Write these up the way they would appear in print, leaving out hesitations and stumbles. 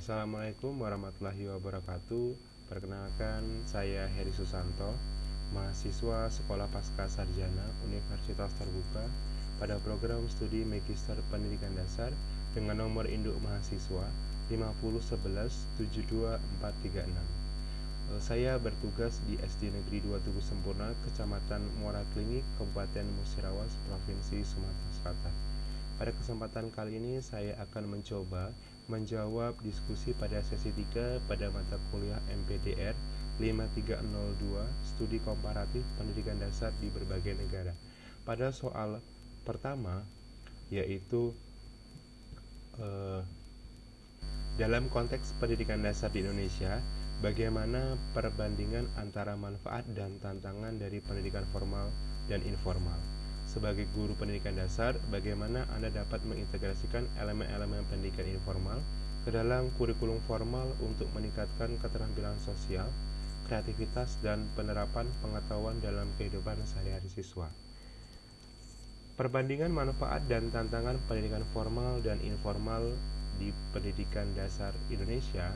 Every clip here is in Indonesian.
Assalamualaikum warahmatullahi wabarakatuh. Perkenalkan, saya Heri Susanto, mahasiswa Sekolah Pasca Sarjana Universitas Terbuka pada program studi Magister Pendidikan Dasar dengan nomor induk mahasiswa 501172436. Saya bertugas di SD Negeri 2 Tugu Sempurna, Kecamatan Muara Klinik, Kabupaten Musirawas, Provinsi Sumatera Selatan. Pada kesempatan kali ini saya akan mencoba menjawab diskusi pada sesi 3 pada mata kuliah MPDR 5302 Studi Komparatif Pendidikan Dasar di Berbagai Negara. Pada soal pertama, yaitu dalam konteks pendidikan dasar di Indonesia, bagaimana perbandingan antara manfaat dan tantangan dari pendidikan formal dan informal? Sebagai guru pendidikan dasar, bagaimana Anda dapat mengintegrasikan elemen-elemen pendidikan informal ke dalam kurikulum formal untuk meningkatkan keterampilan sosial, kreativitas, dan penerapan pengetahuan dalam kehidupan sehari-hari siswa? Perbandingan manfaat dan tantangan pendidikan formal dan informal di pendidikan dasar Indonesia.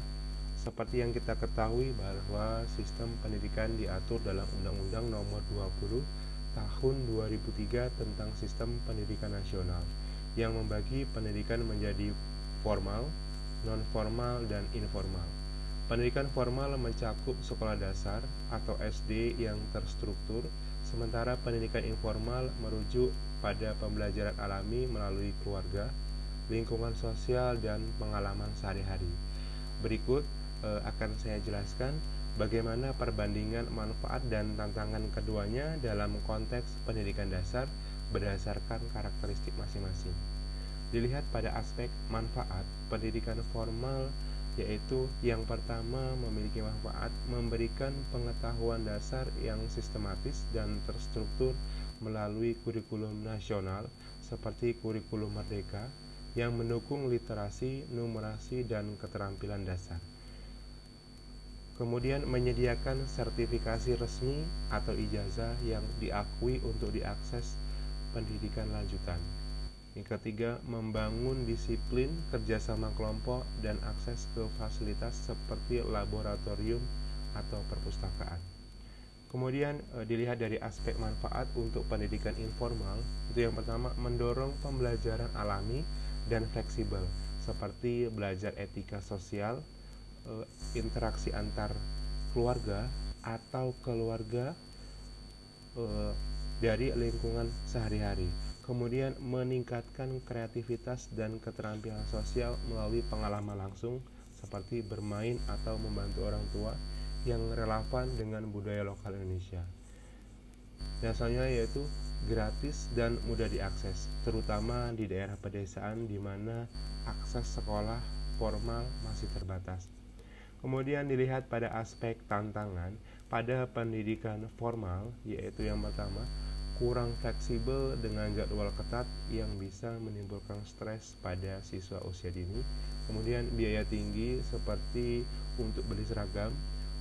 Seperti yang kita ketahui bahwa sistem pendidikan diatur dalam Undang-Undang Nomor 20 Tahun 2003 tentang Sistem Pendidikan Nasional yang membagi pendidikan menjadi formal, non-formal, dan informal. Pendidikan formal mencakup sekolah dasar atau SD yang terstruktur, sementara pendidikan informal merujuk pada pembelajaran alami melalui keluarga, lingkungan sosial, dan pengalaman sehari-hari. Berikut akan saya jelaskan bagaimana perbandingan manfaat dan tantangan keduanya dalam konteks pendidikan dasar berdasarkan karakteristik masing-masing. Dilihat pada aspek manfaat, pendidikan formal yaitu yang pertama memiliki manfaat memberikan pengetahuan dasar yang sistematis dan terstruktur melalui kurikulum nasional seperti kurikulum Merdeka yang mendukung literasi, numerasi, dan keterampilan dasar. Kemudian menyediakan sertifikasi resmi atau ijazah yang diakui untuk diakses pendidikan lanjutan. Yang ketiga, membangun disiplin, kerjasama kelompok, dan akses ke fasilitas seperti laboratorium atau perpustakaan. Kemudian dilihat dari aspek manfaat untuk pendidikan informal, itu yang pertama mendorong pembelajaran alami dan fleksibel seperti belajar etika sosial, interaksi antar keluarga atau keluarga dari lingkungan sehari-hari. Kemudian meningkatkan kreativitas dan keterampilan sosial melalui pengalaman langsung seperti bermain atau membantu orang tua yang relevan dengan budaya lokal Indonesia. Dan selanjutnya yaitu gratis dan mudah diakses, terutama di daerah pedesaan di mana akses sekolah formal masih terbatas. Kemudian dilihat pada aspek tantangan pada pendidikan formal, yaitu yang pertama, kurang fleksibel dengan jadwal ketat yang bisa menimbulkan stres pada siswa usia dini. Kemudian biaya tinggi seperti untuk beli seragam,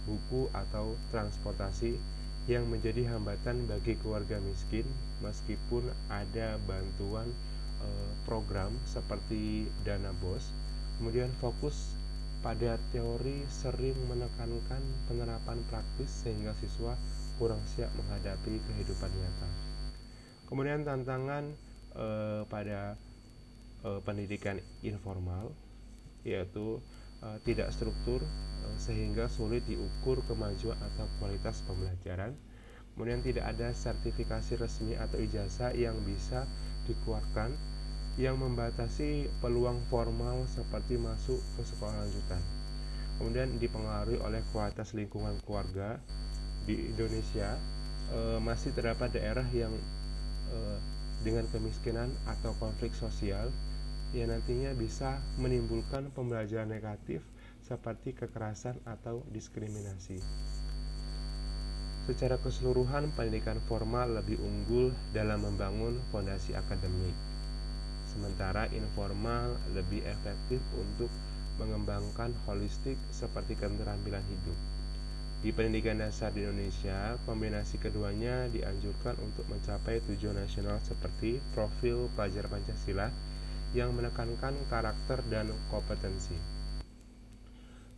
buku, atau transportasi yang menjadi hambatan bagi keluarga miskin meskipun ada bantuan program seperti dana BOS. Kemudian fokus pada teori sering menekankan penerapan praktis sehingga siswa kurang siap menghadapi kehidupan nyata. Kemudian tantangan pada pendidikan informal yaitu tidak struktur sehingga sulit diukur kemajuan atau kualitas pembelajaran. Kemudian tidak ada sertifikasi resmi atau ijazah yang bisa dikeluarkan yang membatasi peluang formal seperti masuk ke sekolah lanjutan. Kemudian dipengaruhi oleh kualitas lingkungan keluarga. Di Indonesia masih terdapat daerah yang dengan kemiskinan atau konflik sosial yang nantinya bisa menimbulkan pembelajaran negatif seperti kekerasan atau diskriminasi. Secara keseluruhan, pendidikan formal lebih unggul dalam membangun fondasi akademik, sementara informal lebih efektif untuk mengembangkan holistik seperti keterampilan hidup. Di pendidikan dasar di Indonesia, kombinasi keduanya dianjurkan untuk mencapai tujuan nasional seperti profil pelajar Pancasila yang menekankan karakter dan kompetensi.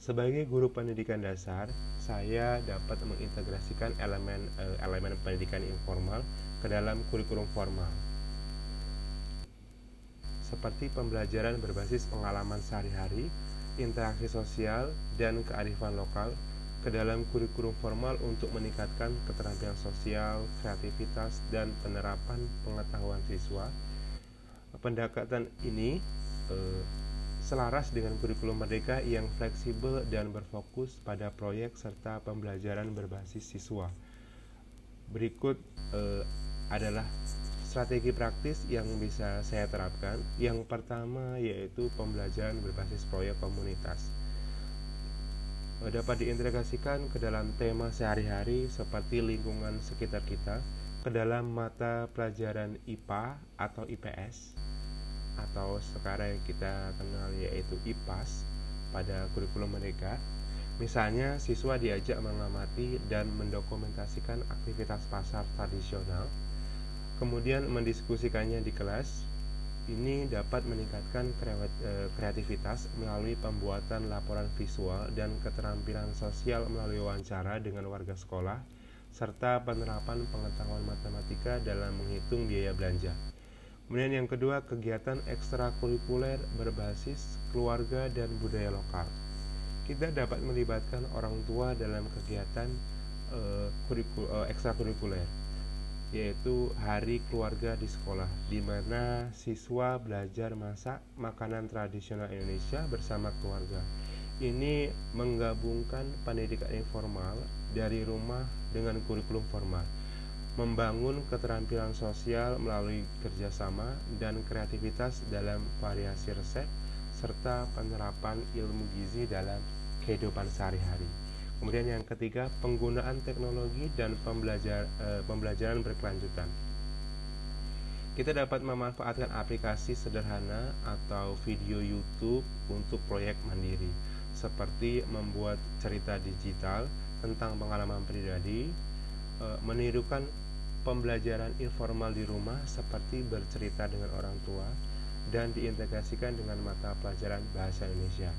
Sebagai guru pendidikan dasar, saya dapat mengintegrasikan elemen pendidikan informal ke dalam kurikulum formal, seperti pembelajaran berbasis pengalaman sehari-hari, interaksi sosial, dan kearifan lokal ke dalam kurikulum formal untuk meningkatkan keterampilan sosial, kreativitas, dan penerapan pengetahuan siswa. Pendekatan ini selaras dengan kurikulum merdeka yang fleksibel dan berfokus pada proyek serta pembelajaran berbasis siswa. Berikut adalah strategi praktis yang bisa saya terapkan. Yang pertama yaitu pembelajaran berbasis proyek komunitas. Dapat diintegrasikan ke dalam tema sehari-hari seperti lingkungan sekitar kita, ke dalam mata pelajaran IPA atau IPS, atau sekarang yang kita kenal yaitu IPAS pada kurikulum merdeka. Misalnya, siswa diajak mengamati dan mendokumentasikan aktivitas pasar tradisional, kemudian mendiskusikannya di kelas. Ini dapat meningkatkan kreativitas melalui pembuatan laporan visual dan keterampilan sosial melalui wawancara dengan warga sekolah, serta penerapan pengetahuan matematika dalam menghitung biaya belanja. Kemudian yang kedua, kegiatan ekstrakurikuler berbasis keluarga dan budaya lokal. Kita dapat melibatkan orang tua dalam kegiatan ekstrakurikuler, yaitu hari keluarga di sekolah, di mana siswa belajar masak makanan tradisional Indonesia bersama keluarga. Ini menggabungkan pendidikan informal dari rumah dengan kurikulum formal, membangun keterampilan sosial melalui kerjasama dan kreativitas dalam variasi resep, serta penerapan ilmu gizi dalam kehidupan sehari-hari. Kemudian yang ketiga, penggunaan teknologi dan pembelajaran berkelanjutan. Kita dapat memanfaatkan aplikasi sederhana atau video YouTube untuk proyek mandiri, seperti membuat cerita digital tentang pengalaman pribadi, menirukan pembelajaran informal di rumah seperti bercerita dengan orang tua, dan diintegrasikan dengan mata pelajaran bahasa Indonesia.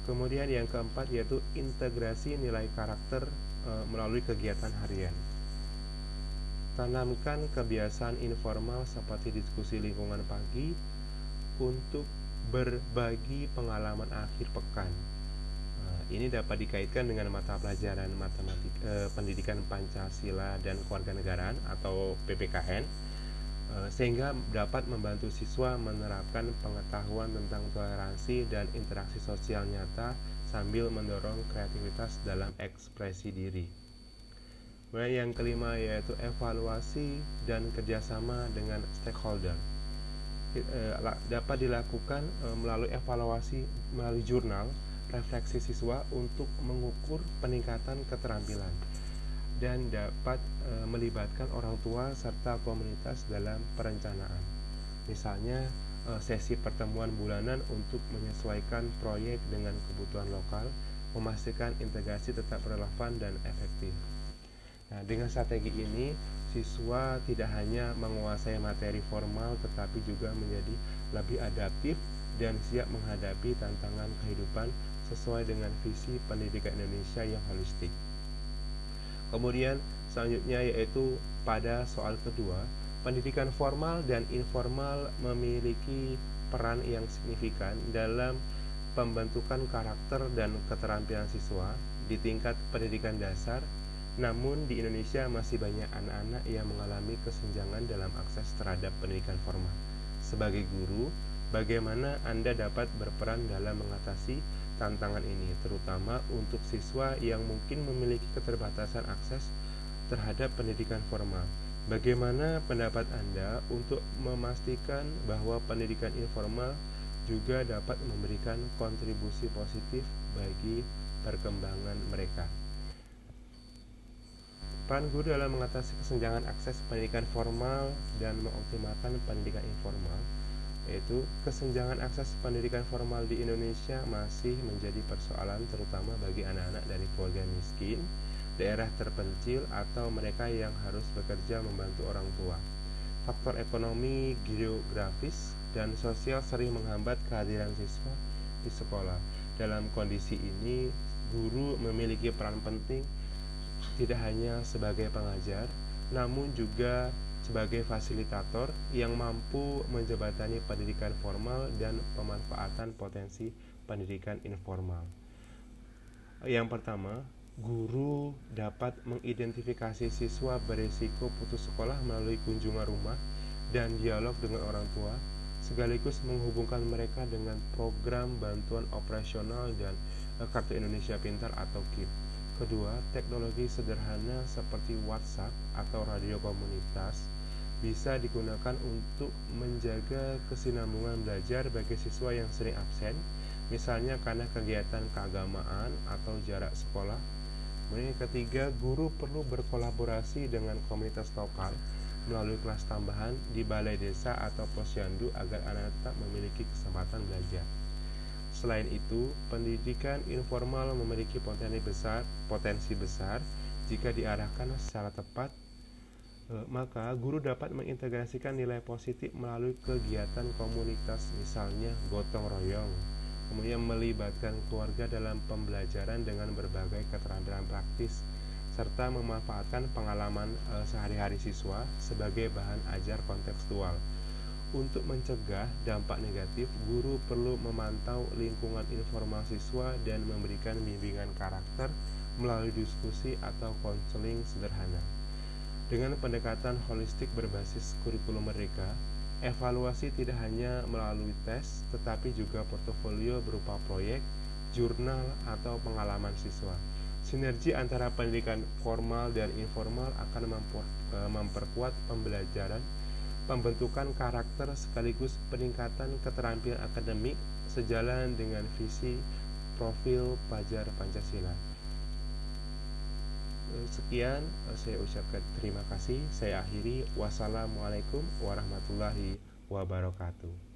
Kemudian yang keempat yaitu integrasi nilai karakter melalui kegiatan harian. Tanamkan kebiasaan informal seperti diskusi lingkungan pagi untuk berbagi pengalaman akhir pekan. Ini dapat dikaitkan dengan mata pelajaran pendidikan Pancasila dan Kewarganegaraan atau PPKN, sehingga dapat membantu siswa menerapkan pengetahuan tentang toleransi dan interaksi sosial nyata sambil mendorong kreativitas dalam ekspresi diri. Kemudian yang kelima yaitu evaluasi dan kerjasama dengan stakeholder. Dapat dilakukan melalui evaluasi melalui jurnal refleksi siswa untuk mengukur peningkatan keterampilan, dan dapat melibatkan orang tua serta komunitas dalam perencanaan. Misalnya sesi pertemuan bulanan untuk menyesuaikan proyek dengan kebutuhan lokal, memastikan integrasi tetap relevan dan efektif. Nah, dengan strategi ini, siswa tidak hanya menguasai materi formal tetapi juga menjadi lebih adaptif dan siap menghadapi tantangan kehidupan sesuai dengan visi pendidikan Indonesia yang holistik. Kemudian selanjutnya yaitu pada soal kedua, pendidikan formal dan informal memiliki peran yang signifikan dalam pembentukan karakter dan keterampilan siswa di tingkat pendidikan dasar. Namun di Indonesia masih banyak anak-anak yang mengalami kesenjangan dalam akses terhadap pendidikan formal. Sebagai guru, bagaimana Anda dapat berperan dalam mengatasi tantangan ini, terutama untuk siswa yang mungkin memiliki keterbatasan akses terhadap pendidikan formal? Bagaimana pendapat Anda untuk memastikan bahwa pendidikan informal juga dapat memberikan kontribusi positif bagi perkembangan mereka? Peran guru dalam mengatasi kesenjangan akses pendidikan formal dan mengoptimalkan pendidikan informal, yaitu kesenjangan akses pendidikan formal di Indonesia masih menjadi persoalan terutama bagi anak-anak dari keluarga miskin, daerah terpencil, atau mereka yang harus bekerja membantu orang tua. Faktor ekonomi, geografis, dan sosial sering menghambat kehadiran siswa di sekolah. Dalam kondisi ini, guru memiliki peran penting tidak hanya sebagai pengajar, namun juga sebagai fasilitator yang mampu menjembatani pendidikan formal dan pemanfaatan potensi pendidikan informal. Yang pertama, guru dapat mengidentifikasi siswa berisiko putus sekolah melalui kunjungan rumah dan dialog dengan orang tua, sekaligus menghubungkan mereka dengan program bantuan operasional dan Kartu Indonesia Pintar atau KIP. Kedua, teknologi sederhana seperti WhatsApp atau radio komunitas bisa digunakan untuk menjaga kesinambungan belajar bagi siswa yang sering absen, misalnya karena kegiatan keagamaan atau jarak sekolah. Kemudian yang ketiga, guru perlu berkolaborasi dengan komunitas lokal melalui kelas tambahan di balai desa atau posyandu agar anak tetap memiliki kesempatan belajar. Selain itu, pendidikan informal memiliki potensi besar jika diarahkan secara tepat, maka guru dapat mengintegrasikan nilai positif melalui kegiatan komunitas, misalnya gotong royong, kemudian melibatkan keluarga dalam pembelajaran dengan berbagai keterampilan praktis, serta memanfaatkan pengalaman sehari-hari siswa sebagai bahan ajar kontekstual. Untuk mencegah dampak negatif, guru perlu memantau lingkungan informal siswa dan memberikan bimbingan karakter melalui diskusi atau konseling sederhana. Dengan pendekatan holistik berbasis kurikulum mereka, evaluasi tidak hanya melalui tes, tetapi juga portofolio berupa proyek, jurnal, atau pengalaman siswa. Sinergi antara pendidikan formal dan informal akan memperkuat pembelajaran, pembentukan karakter sekaligus peningkatan keterampilan akademik sejalan dengan visi profil pelajar Pancasila. Sekian saya ucapkan terima kasih. Saya akhiri. Wassalamualaikum warahmatullahi wabarakatuh.